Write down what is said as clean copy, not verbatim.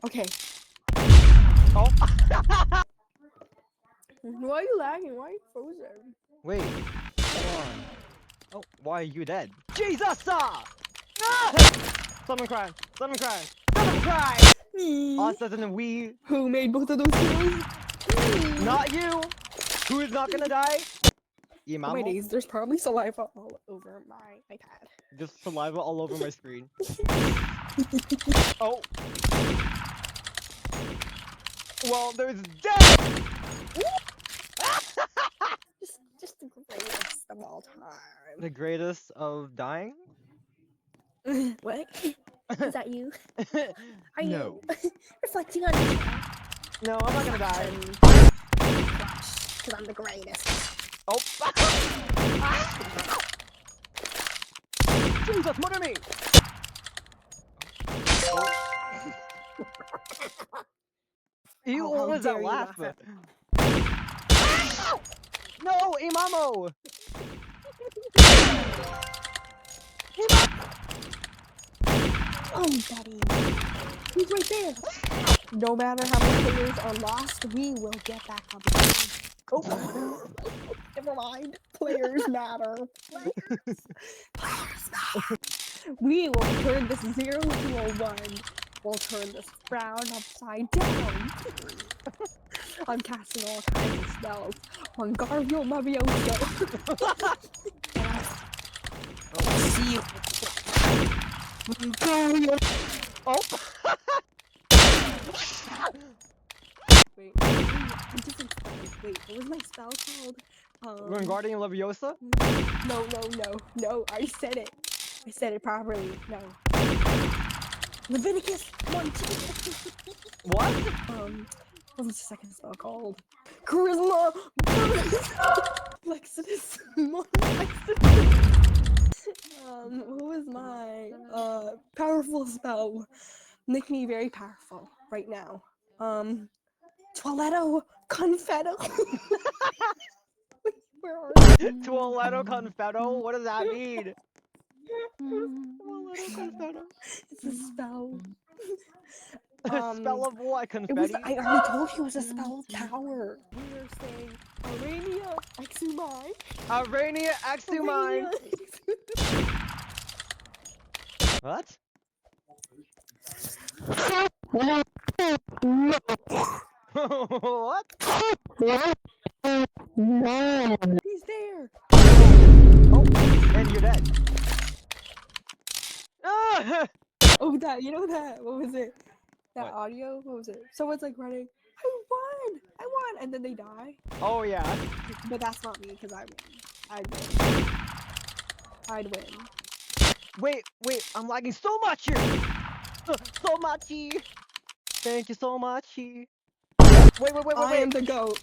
Okay. Oh. Why are you lagging? Why are you frozen? Wait. Come on. Oh, why are you dead? Jesus! Someone crying. Someone crying. Someone crying. Me. Us as in we. Who made both of those heroes? Me. Not you. Who is not gonna die? Oh my Imamo? days, there's probably saliva all over my iPad. Just saliva all over my screen. Oh. Well, there's death. Just the greatest of all time. The greatest of dying? What? Is that you? Are No. you reflecting on me? No, I'm not gonna die. Because I'm the greatest. Oh. Jesus, murder me! Ew, Oh, what how was dare that you laugh? laugh No, Imamo! Oh, buddy. He's right there. No matter how many players are lost, we will get back on the game. Oh, never mind. Players matter. Players matter. We will turn this 0 to a 1. We'll turn this frown upside down. I'm casting all kinds of spells. Wingardium Leviosa. See you. Oh! Wait, wait, what was my spell called? Wingardium Leviosa? No, I said it. I said it properly. No. Leviticus 1, 2. What? What was the second spell called? Charisma! Lexidus. What was my powerful spell? Make me very powerful right now. Toiletto Confetto. Where are you? Toiletto Confetto? What does that mean? Toiletto Confetto. It's a spell. Spell of what? It was. Confetti? I already told you it was a spell of power. We are saying Arania Exumai. Arania Exumai! What? What? He's there. Oh, and you're dead. Ah! Oh, that. You know that. What was it? That What? audio. What was it? Someone's like running. I won, and then they die. Oh yeah. But that's not me because I win. I'd win. Wait, I'm lagging so much here! So muchy! Thank you so much. Wait. I am the goat.